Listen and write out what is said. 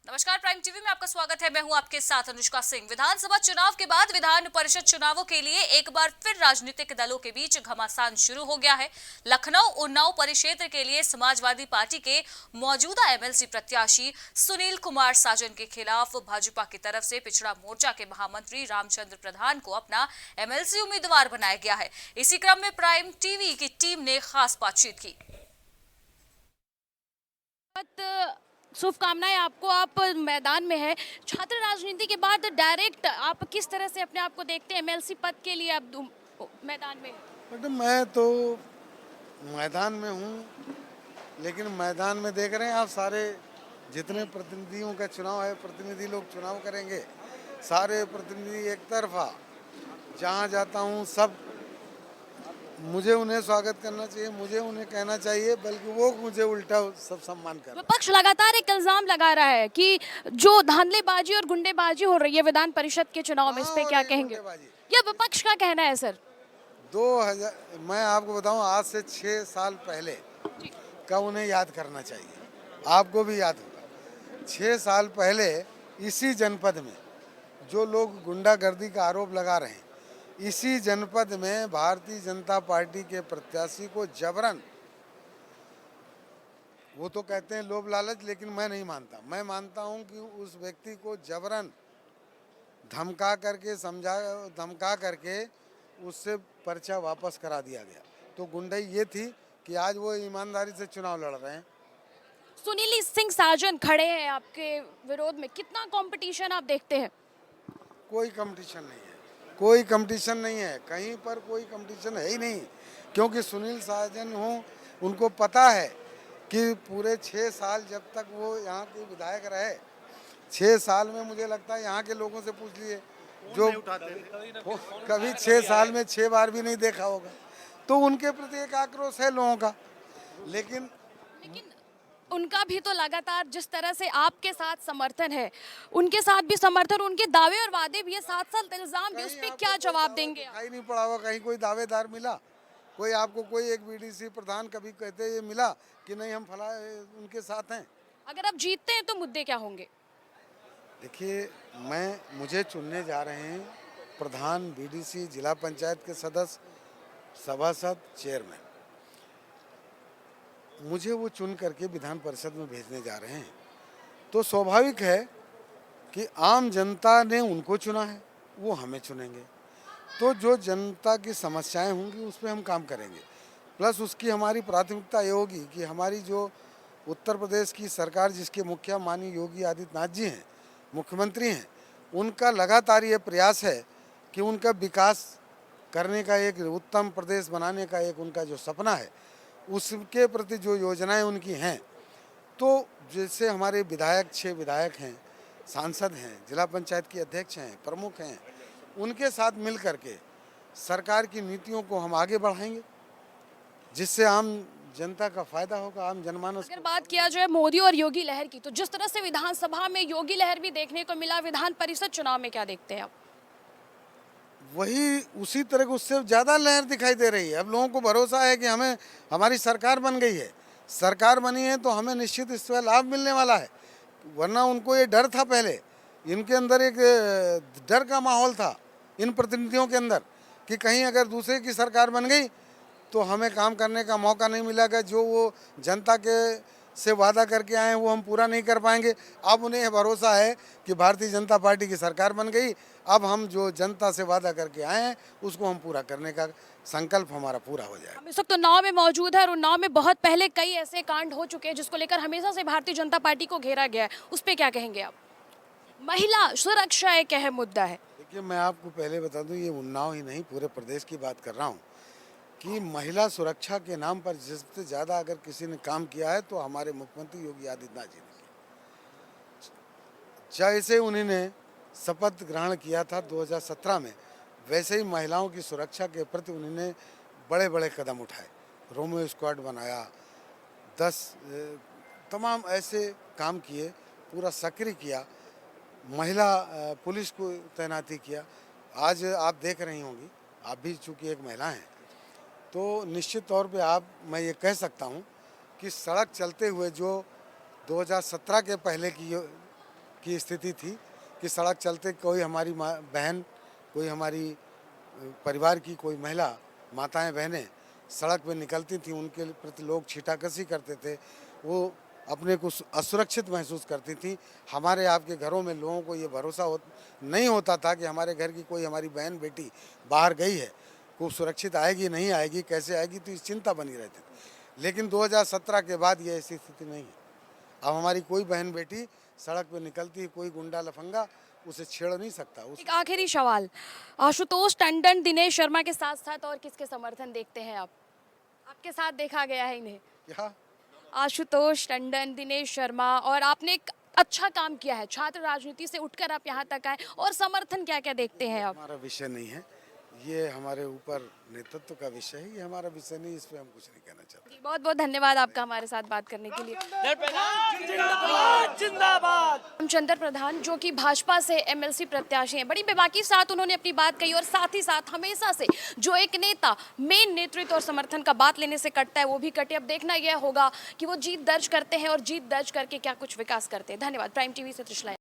नमस्कार, prime TV में आपका स्वागत है। मैं हूं आपके साथ अनुष्का सिंह। विधानसभा चुनाव के बाद विधान परिषद चुनावों के लिए एक बार फिर राजनीतिक दलों के बीच घमासान शुरू हो गया है। लखनऊ उन्नाव परिक्षेत्र के लिए समाजवादी पार्टी के मौजूदा एमएलसी प्रत्याशी सुनील कुमार साजन के खिलाफ भाजपा की तरफ से पिछड़ा मोर्चा के महामंत्री रामचंद्र प्रधान को अपना एमएलसी उम्मीदवार बनाया गया है। इसी क्रम में प्राइम टीवी की टीम ने खास बातचीत की। शुभकामनाएं आपको। आप मैदान में है छात्र राजनीति के बाद डायरेक्ट आप किस तरह से अपने आप को देखते हैं एमएलसी पद के लिए आप मैदान में हैं? बेटे मैं तो मैदान में हूँ, लेकिन मैदान में देख रहे हैं आप सारे जितने प्रतिनिधियों का चुनाव है, प्रतिनिधि लोग चुनाव करेंगे, सारे प्रतिनिधि एक तरफा जहाँ जाता हूँ सब मुझे उन्हें स्वागत करना चाहिए, मुझे उन्हें कहना चाहिए, बल्कि वो मुझे उल्टा सब सम्मान कर। विपक्ष लगातार एक इल्जाम लगा रहा है कि जो धांधलेबाजी और गुंडेबाजी हो रही है विधान परिषद के चुनाव में, इस पे क्या कहेंगे? ये विपक्ष का कहना है सर। 2000 मैं आपको बताऊं, आज से 6 साल पहले का उन्हें याद करना चाहिए, आपको भी याद होगा। 6 साल पहले इसी जनपद में जो लोग गुंडागर्दी का आरोप लगा रहे हैं, इसी जनपद में भारतीय जनता पार्टी के प्रत्याशी को जबरन, वो तो कहते हैं लोभ लालच, लेकिन मैं नहीं मानता। मैं मानता हूं कि उस व्यक्ति को जबरन धमका करके उससे पर्चा वापस करा दिया गया। तो गुंडई ये थी कि आज वो ईमानदारी से चुनाव लड़ रहे हैं। सुनील सिंह साजन खड़े हैं आपके विरोध में, कितना कंपटीशन आप देखते हैं? कोई कंपटीशन नहीं है, कोई कंपटीशन नहीं है, कहीं पर कोई कंपटीशन है ही नहीं। क्योंकि सुनील साजन हो, उनको पता है कि पूरे 6 साल जब तक वो यहाँ के विधायक रहे, 6 साल में मुझे लगता है यहाँ के लोगों से पूछ लिए जो कभी 6 साल में 6 बार भी नहीं देखा होगा, तो उनके प्रति एक आक्रोश है लोगों का। लेकिन उनका भी तो लगातार जिस तरह से आपके साथ समर्थन है, उनके साथ भी समर्थन, उनके दावे और वादे भी है, साथ-साथ इल्जाम भी, उस पे क्या जवाब देंगे आप? दिखाई नहीं पड़ा होगा कहीं कोई दावेदार मिला, कोई आपको कोई एक बीडीसी प्रधान कभी कहते ये मिला कि नहीं हम फला उनके साथ हैं? अगर आप जीतते हैं तो मुद्दे क्या होंगे? देखिए, मुझे चुनने जा रहे हैं प्रधान, बीडीसी, जिला पंचायत के सदस्य, सभासद, चेयरमैन। मुझे वो चुन करके विधान परिषद में भेजने जा रहे हैं, तो स्वाभाविक है कि आम जनता ने उनको चुना है, वो हमें चुनेंगे। तो जो जनता की समस्याएं होंगी उस पर हम काम करेंगे। प्लस उसकी हमारी प्राथमिकता ये होगी कि हमारी जो उत्तर प्रदेश की सरकार, जिसके मुखिया माननीय योगी आदित्यनाथ जी हैं, मुख्यमंत्री हैं, उनका लगातार ये प्रयास है कि उनका विकास करने का, एक उत्तम प्रदेश बनाने का एक उनका जो सपना है, उसके प्रति जो योजनाएं उनकी हैं, तो जैसे हमारे विधायक 6 विधायक हैं, सांसद हैं, जिला पंचायत के अध्यक्ष हैं, प्रमुख हैं, उनके साथ मिल करके सरकार की नीतियों को हम आगे बढ़ाएंगे, जिससे आम जनता का फायदा होगा, आम जनमानस। अगर बात किया जाए मोदी और योगी लहर की, तो जिस तरह से विधानसभा में योगी लहर भी देखने को मिला, विधान परिषद चुनाव में क्या देखते हैं आप? वही उसी तरह की, उससे ज़्यादा लहर दिखाई दे रही है। अब लोगों को भरोसा है कि हमारी सरकार बन गई है, सरकार बनी है तो हमें निश्चित इससे लाभ मिलने वाला है। वरना उनको ये डर था, पहले इनके अंदर एक डर का माहौल था इन प्रतिनिधियों के अंदर कि कहीं अगर दूसरे की सरकार बन गई तो हमें काम करने का मौका नहीं मिलेगा, जो वो जनता के से वादा करके आए हैं वो हम पूरा नहीं कर पाएंगे। अब उन्हें भरोसा है कि भारतीय जनता पार्टी की सरकार बन गई, अब हम जो जनता से वादा करके आए हैं उसको हम पूरा करने का संकल्प हमारा पूरा हो जाएगा। हम इस वक्त उन्नाव में मौजूद है और उन्नाव में बहुत पहले कई ऐसे कांड हो चुके हैं जिसको लेकर हमेशा से भारतीय जनता पार्टी को घेरा गया है, उस पर क्या कहेंगे आप? महिला सुरक्षा एक अहम मुद्दा है। देखिए, मैं आपको पहले बता दूं, ये उन्नाव ही नहीं पूरे प्रदेश की बात कर रहा हूँ कि महिला सुरक्षा के नाम पर जिससे ज़्यादा अगर किसी ने काम किया है तो हमारे मुख्यमंत्री योगी आदित्यनाथ जी ने किया। जैसे उन्होंने शपथ ग्रहण किया था 2017 में, वैसे ही महिलाओं की सुरक्षा के प्रति उन्होंने बड़े बड़े कदम उठाए। रोमियो स्क्वाड बनाया, 10 तमाम ऐसे काम किए, पूरा सक्रिय किया, महिला पुलिस को तैनाती किया। आज आप देख रही होंगी, आप भी चूँकि एक महिला हैं, तो निश्चित तौर पे मैं ये कह सकता हूँ कि सड़क चलते हुए जो 2017 के पहले की की स्थिति थी कि सड़क चलते कोई हमारी बहन, कोई हमारी परिवार की कोई महिला, माताएं बहनें सड़क पे निकलती थी, उनके प्रति लोग छीटाकशी करते थे, वो अपने को असुरक्षित महसूस करती थी। हमारे आपके घरों में लोगों को ये भरोसा नहीं होता था कि हमारे घर की कोई हमारी बहन बेटी बाहर गई है, को सुरक्षित आएगी नहीं आएगी, कैसे आएगी, तो इस चिंता बनी रहती थी। लेकिन 2017 के बाद ये ऐसी स्थिति नहीं है। अब हमारी कोई बहन बेटी सड़क पे निकलती है, कोई गुंडा लफंगा उसे छेड़ नहीं सकता। एक आखिरी सवाल, आशुतोष टंडन, दिनेश शर्मा के साथ साथ और किसके समर्थन देखते हैं आप? आपके साथ देखा गया है इन्हें, क्या आशुतोष टंडन, दिनेश शर्मा, और आपने एक अच्छा काम किया है, छात्र राजनीति से उठकर आप यहाँ तक आए, और समर्थन क्या क्या देखते हैं आप? हमारा विषय नहीं है, ये हमारे ऊपर नेतृत्व का विषय है, ये हमारा विषय नहीं, इस पे हम कुछ नहीं कहना चाहते। बहुत बहुत धन्यवाद आपका हमारे साथ बात करने के लिए। रामचंद्र प्रधान जो कि भाजपा से एमएलसी प्रत्याशी हैं, बड़ी बेबाकी साथ उन्होंने अपनी बात कही, और साथ ही साथ हमेशा से जो एक नेता मेन नेतृत्व और समर्थन का बात लेने से कटता है वो भी कटे। अब देखना यह होगा कि वो जीत दर्ज करते हैं और जीत दर्ज करके क्या कुछ विकास करते हैं। धन्यवाद। प्राइम टीवी से त्रिशला।